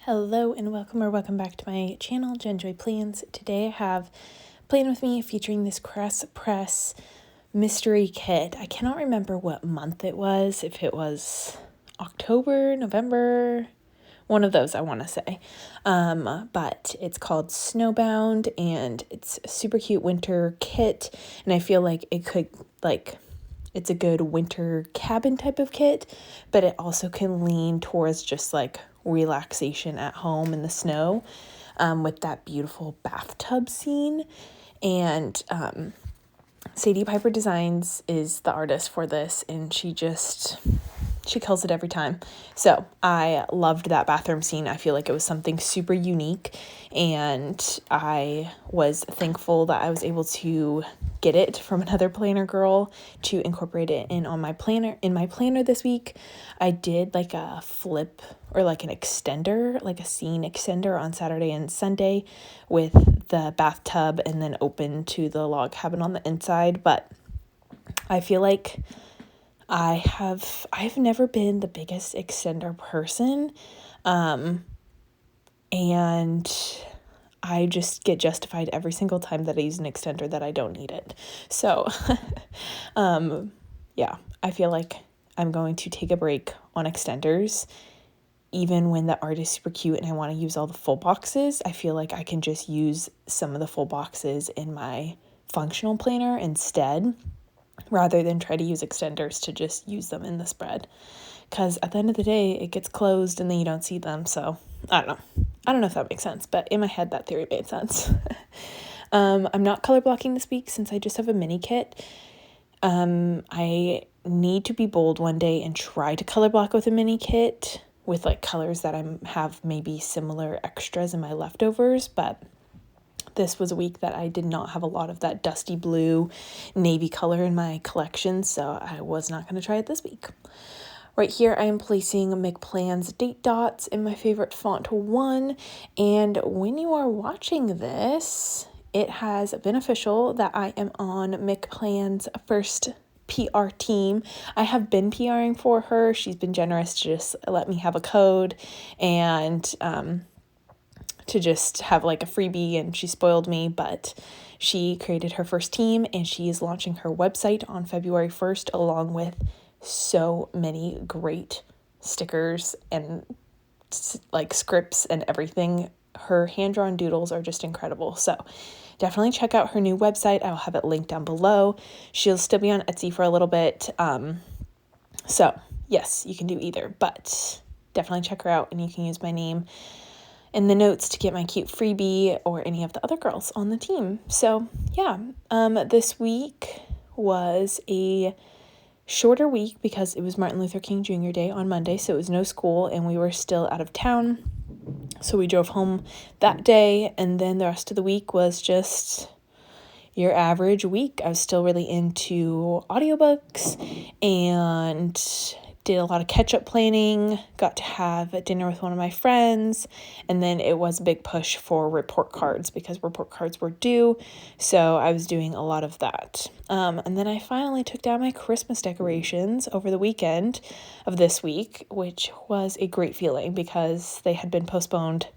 Hello and welcome back to my channel, Joy Plans. Today I have Plan With Me featuring this Crest Press mystery kit. I cannot remember what month it was, if it was October, November, one of those I want to say. But it's called Snowbound and it's a super cute winter kit, and I feel like it could it's a good winter cabin type of kit, but it also can lean towards just like relaxation at home in the snow, with that beautiful bathtub scene. And Sadie Piper Designs is the artist for this, and she kills it every time. So I loved that bathroom scene. I feel like it was something super unique, and I was thankful that I was able to get it from another planner girl to incorporate it in my planner this week. I did like a flip or like an extender, like a scene extender on Saturday and Sunday with the bathtub and then open to the log cabin on the inside. But I feel like I've never been the biggest extender person, and I just get justified every single time that I use an extender that I don't need it. So, yeah, I feel like I'm going to take a break on extenders. Even when the art is super cute and I want to use all the full boxes, I feel like I can just use some of the full boxes in my functional planner instead, rather than try to use extenders to just use them in the spread. Because at the end of the day, it gets closed and then you don't see them. So I don't know if that makes sense, but in my head, that theory made sense. I'm not color blocking this week since I just have a mini kit. I need to be bold one day and try to color block with a mini kit with like colors that I have maybe similar extras in my leftovers, but this was a week that I did not have a lot of that dusty blue navy color in my collection, so I was not going to try it this week. Right here, I am placing McPlan's date dots in my favorite font 1, and when you are watching this, it has been official that I am on McPlan's first PR team. I have been PRing for her. She's been generous to just let me have a code and to just have like a freebie, and she spoiled me, but she created her first team and she is launching her website on February 1st along with so many great stickers and like scripts and everything. Her hand-drawn doodles are just incredible. So definitely check out her new website. I'll have it linked down below. She'll still be on Etsy for a little bit. So yes, you can do either, but definitely check her out, and you can use my name in the notes to get my cute freebie or any of the other girls on the team. So yeah, this week was a shorter week because it was Martin Luther King Jr. Day on Monday, so it was no school and we were still out of town. So we drove home that day, and then the rest of the week was just your average week. I was still really into audiobooks and did a lot of catch-up planning, got to have a dinner with one of my friends, and then it was a big push for report cards because report cards were due, so I was doing a lot of that. And then I finally took down my Christmas decorations over the weekend of this week, which was a great feeling because they had been postponed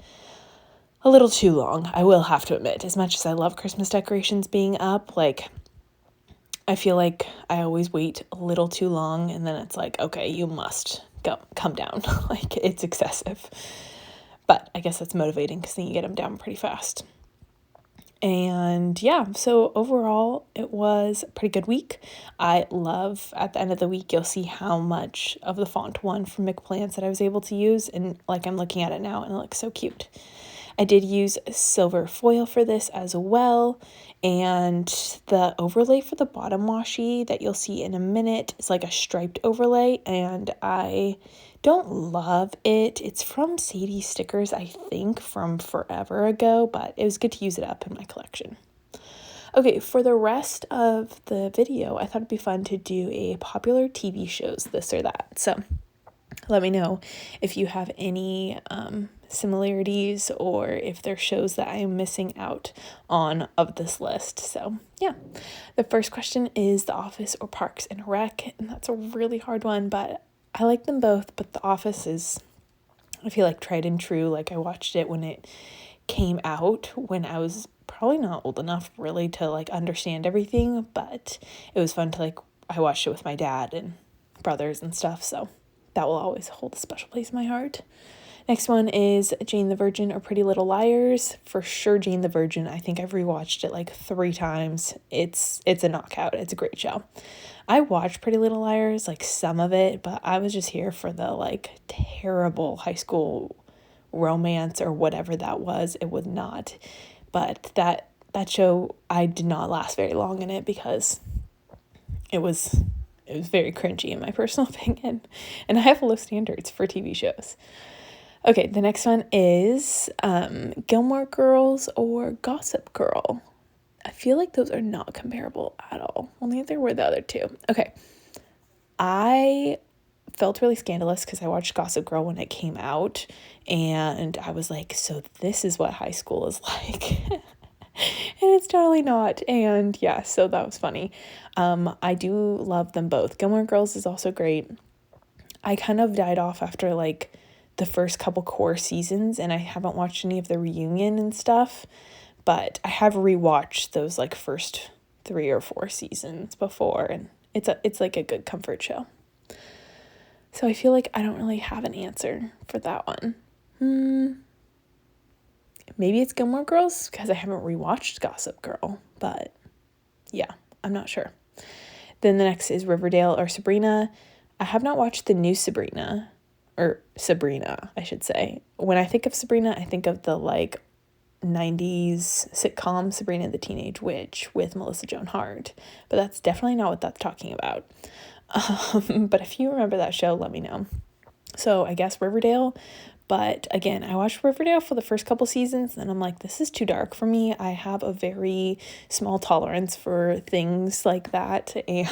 a little too long, I will have to admit. As much as I love Christmas decorations being up, like, I feel like I always wait a little too long, and then it's like, okay, you must come down. Like, it's excessive. But I guess that's motivating because then you get them down pretty fast. And yeah, so overall, it was a pretty good week. I love, at the end of the week, you'll see how much of the font 1 from McPlan's that I was able to use. And like, I'm looking at it now and it looks so cute. I did use silver foil for this as well, and the overlay for the bottom washi that you'll see in a minute is like a striped overlay, and I don't love it. It's from Sadie Stickers, I think, from forever ago, but it was good to use it up in my collection. Okay, for the rest of the video, I thought it'd be fun to do a popular TV shows, this or that. So let me know if you have any similarities or if there are shows that I am missing out on of this list. So yeah, the first question is The Office or Parks and Rec, and that's a really hard one, but I like them both, but The Office is I feel like tried and true. Like, I watched it when it came out, when I was probably not old enough really to like understand everything, but it was fun to like, I watched it with my dad and brothers and stuff, so that will always hold a special place in my heart. Next one is Jane the Virgin or Pretty Little Liars. For sure, Jane the Virgin. I think I've rewatched it like 3 times. It's a knockout. It's a great show. I watched Pretty Little Liars, like some of it, but I was just here for the like terrible high school romance or whatever that was. It was not. But that show, I did not last very long in it because it was very cringy in my personal opinion. And I have low standards for TV shows. Okay, the next one is Gilmore Girls or Gossip Girl. I feel like those are not comparable at all. Well, neither were the other two. Okay, I felt really scandalous because I watched Gossip Girl when it came out, and I was like, so this is what high school is like. And it's totally not. And yeah, so that was funny. I do love them both. Gilmore Girls is also great. I kind of died off after like the first couple core seasons, and I haven't watched any of the reunion and stuff, but I have rewatched those like first 3 or 4 seasons before, and it's like a good comfort show. So I feel like I don't really have an answer for that one. Maybe it's Gilmore Girls because I haven't rewatched Gossip Girl, but yeah, I'm not sure. Then the next is Riverdale or Sabrina. I have not watched the new Sabrina, I should say. When I think of Sabrina, I think of the like 90s sitcom Sabrina the Teenage Witch with Melissa Joan Hart, but that's definitely not what that's talking about. But if you remember that show, let me know. So I guess Riverdale, but again, I watched Riverdale for the first couple seasons and I'm like, this is too dark for me. I have a very small tolerance for things like that, and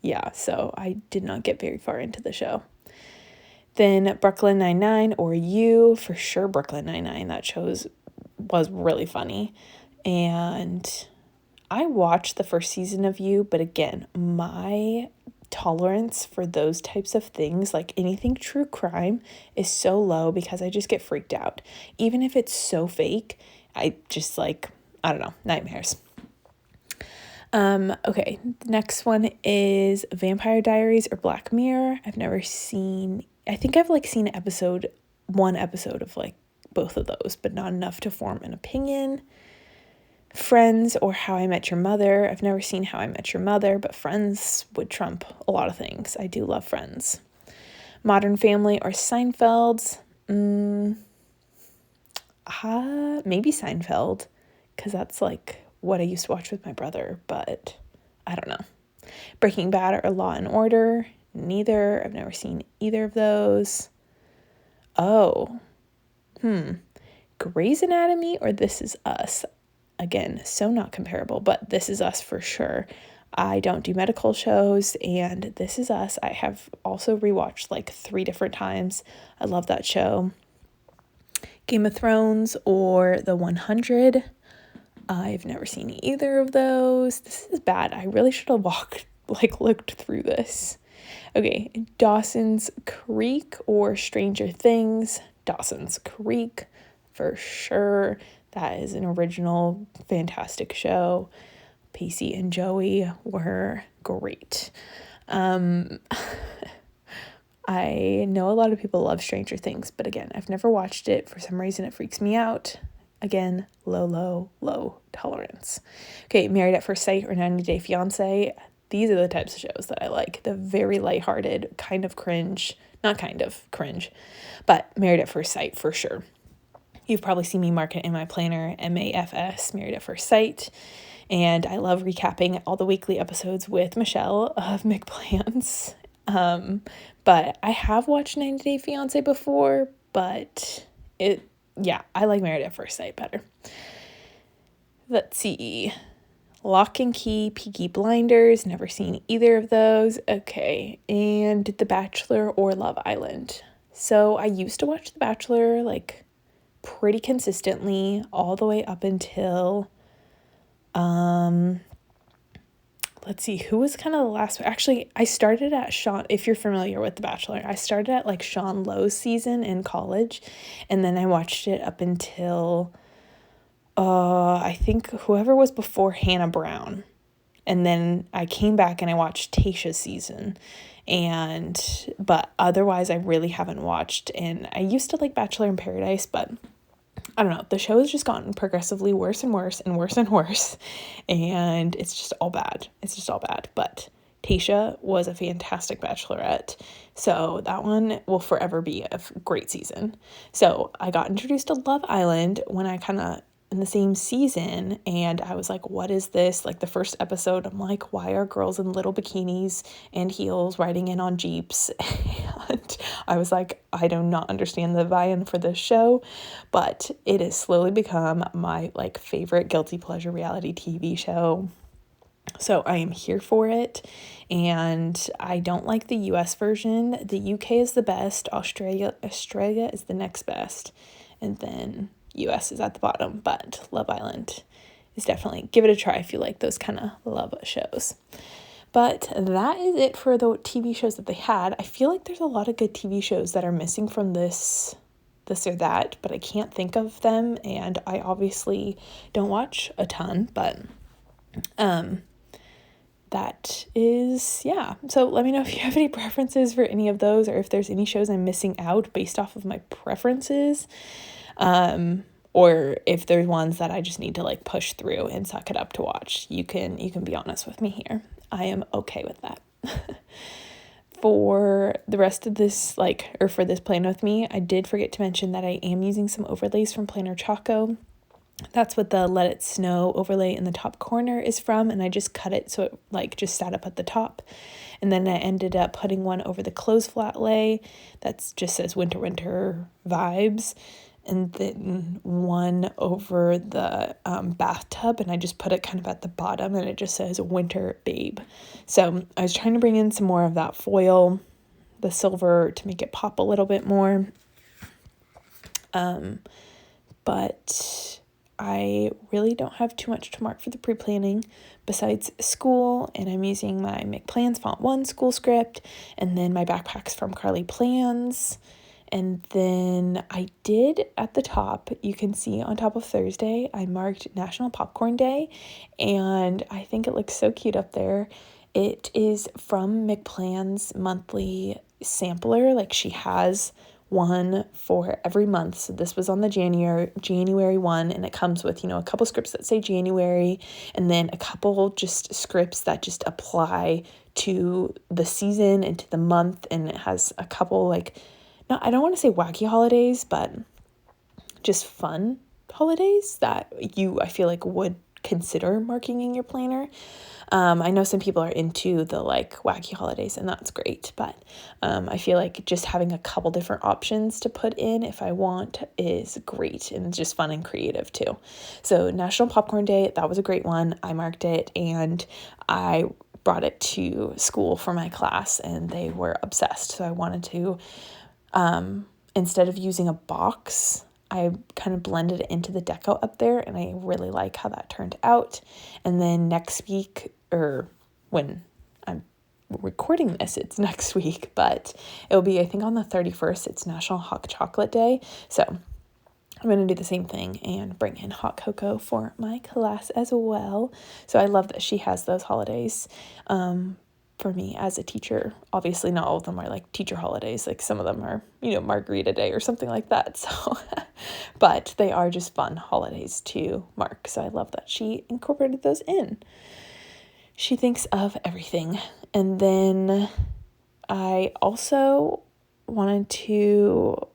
yeah, so I did not get very far into the show. Then Brooklyn Nine-Nine or You, for sure Brooklyn Nine-Nine. That show was really funny. And I watched the first season of You, but again, my tolerance for those types of things, like anything true crime, is so low because I just get freaked out. Even if it's so fake, I just like, I don't know, nightmares. Okay, the next one is Vampire Diaries or Black Mirror. I think I've like seen one episode of like both of those, but not enough to form an opinion. Friends or How I Met Your Mother. I've never seen How I Met Your Mother, but Friends would trump a lot of things. I do love Friends. Modern Family or Seinfeld. Maybe Seinfeld, because that's like what I used to watch with my brother, but I don't know. Breaking Bad or Law and Order. Neither. I've never seen either of those. Grey's Anatomy or This Is Us. Again, so not comparable, but This Is Us for sure. I don't do medical shows, and This Is Us I have also rewatched like 3 different times. I love that show. Game of Thrones or The 100. I've never seen either of those. This is bad. I really should have looked through this. Okay, Dawson's Creek or Stranger Things. Dawson's Creek for sure. That is an original, fantastic show. Pacey and Joey were great. I know a lot of people love Stranger Things, but again, I've never watched it. For some reason, it freaks me out. Again, low tolerance. Okay, Married at First Sight or 90 Day Fiancé. These are the types of shows that I like. The very lighthearted, kind of cringe, not kind of cringe, but Married at First Sight for sure. You've probably seen me mark it in my planner, MAFS, Married at First Sight. And I love recapping all the weekly episodes with Michelle of McPlans. But I have watched 90 Day Fiancé before, but I like Married at First Sight better. Let's see. Lock and Key, Peaky Blinders, never seen either of those. Okay, and The Bachelor or Love Island. So I used to watch The Bachelor like pretty consistently all the way up until, let's let's see, who was kind of the last one? Actually, I started at Sean, if you're familiar with The Bachelor, I started at like Sean Lowe's season in college, and then I watched it up until, I think whoever was before Hannah Brown. And then I came back and I watched Tayshia's season. But otherwise I really haven't watched. And I used to like Bachelor in Paradise, but I don't know. The show has just gotten progressively worse and worse and worse and worse. And it's just all bad. It's just all bad. But Tayshia was a fantastic bachelorette. So that one will forever be a great season. So I got introduced to Love Island when I kind of in the same season, and I was like, what is this? Like the first episode, I'm like, why are girls in little bikinis and heels riding in on Jeeps? And I was like, I do not understand the buy-in for this show, but it has slowly become my like favorite guilty pleasure reality TV show. So I am here for it, and I don't like the US version. The UK is the best. Australia is the next best, and then US is at the bottom, but Love Island is definitely, give it a try if you like those kind of love shows. But that is it for the TV shows that they had. I feel like there's a lot of good TV shows that are missing from this or that, but I can't think of them, and I obviously don't watch a ton, but that is, yeah. So let me know if you have any preferences for any of those, or if there's any shows I'm missing out based off of my preferences. Or if there's ones that I just need to like push through and suck it up to watch. You can be honest with me here. I am okay with that. For the rest of this, for this Plan With Me, I did forget to mention that I am using some overlays from Planner Choco. That's what the Let It Snow overlay in the top corner is from, and I just cut it so it just sat up at the top. And then I ended up putting one over the clothes flat lay that just says winter vibes, and then one over the bathtub, and I just put it kind of at the bottom, and it just says winter babe. So I was trying to bring in some more of that foil, the silver, to make it pop a little bit more. But I really don't have too much to mark for the pre-planning besides school, and I'm using my Make Plans Font 1 school script, and then my backpacks from Carly Plans. And then I did at the top, you can see on top of Thursday, I marked National Popcorn Day, and I think it looks so cute up there. It is from McPlan's monthly sampler. Like, she has one for every month. So this was on the January one, and it comes with, a couple scripts that say January, and then a couple just scripts that just apply to the season and to the month. And it has a couple I don't want to say wacky holidays, but just fun holidays that I feel like would consider marking in your planner. I know some people are into the wacky holidays, and that's great, but I feel like just having a couple different options to put in if I want is great, and it's just fun and creative too. So National Popcorn Day, that was a great one. I marked it, and I brought it to school for my class, and they were obsessed. So I wanted to, instead of using a box, I kind of blended it into the deco up there, and I really like how that turned out. And then next week, or when I'm recording this, it's next week, but it'll be, I think, on the 31st, it's National Hot Chocolate Day. So I'm going to do the same thing and bring in hot cocoa for my class as well. So I love that she has those holidays. For me as a teacher, obviously not all of them are teacher holidays. Some of them are, Margarita Day or something like that. So, but they are just fun holidays to mark. So I love that she incorporated those in. She thinks of everything. And then I also wanted to,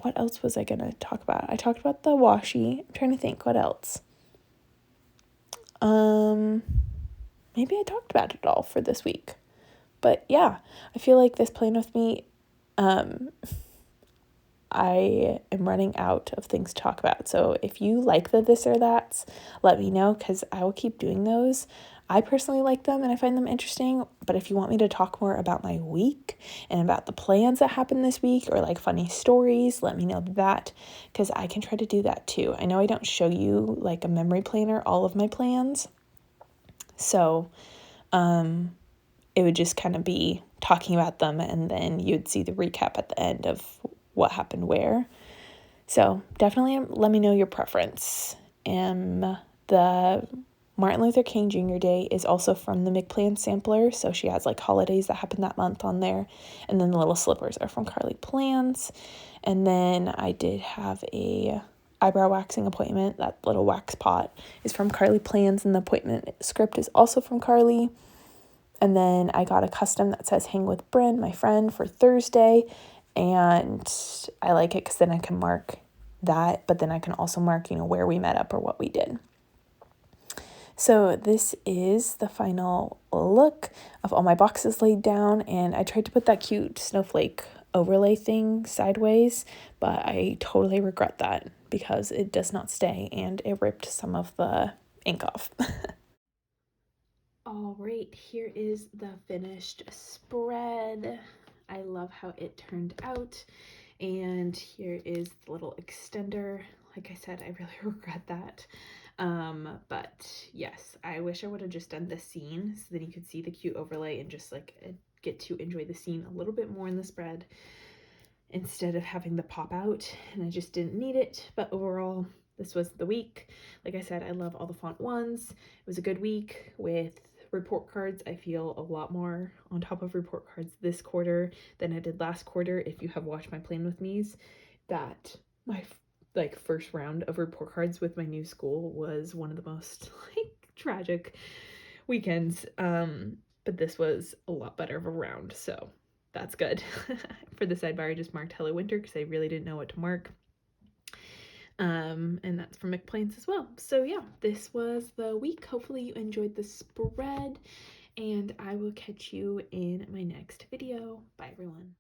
what else was I going to talk about? I talked about the washi. I'm trying to think what else. Maybe I talked about it all for this week. But yeah, I feel like this Plan With Me, I am running out of things to talk about. So if you like the this or that's, let me know, because I will keep doing those. I personally like them and I find them interesting. But if you want me to talk more about my week and about the plans that happened this week, or funny stories, let me know that, because I can try to do that too. I know I don't show you a memory planner, all of my plans. So It would just kind of be talking about them, and then you'd see the recap at the end of what happened where. So definitely let me know your preference. The Martin Luther King Jr. Day is also from the McPlan sampler, so she has like holidays that happen that month on there. And then the little slippers are from Carly Plans. And then I did have a eyebrow waxing appointment. That little wax pot is from Carly Plans, and the appointment script is also from Carly. And then I got a custom that says hang with Bryn, my friend, for Thursday. And I like it because then I can mark that, but then I can also mark, where we met up or what we did. So this is the final look of all my boxes laid down, and I tried to put that cute snowflake overlay thing sideways, but I totally regret that because it does not stay and it ripped some of the ink off. All right, here is the finished spread. I love how it turned out. And here is the little extender. Like I said, I really regret that. But yes, I wish I would have just done the scene so that you could see the cute overlay and just like get to enjoy the scene a little bit more in the spread instead of having the pop out, and I just didn't need it. But overall, this was the week. Like I said, I love all the font ones. It was a good week with report cards. I feel a lot more on top of report cards this quarter than I did last quarter. If you have watched my plan with me's, that my first round of report cards with my new school was one of the most tragic weekends. But this was a lot better of a round, so that's good. For the sidebar, I just marked Hello Winter because I really didn't know what to mark. And that's from McPlains as well. So yeah, this was the week. Hopefully you enjoyed the spread, and I will catch you in my next video. Bye everyone.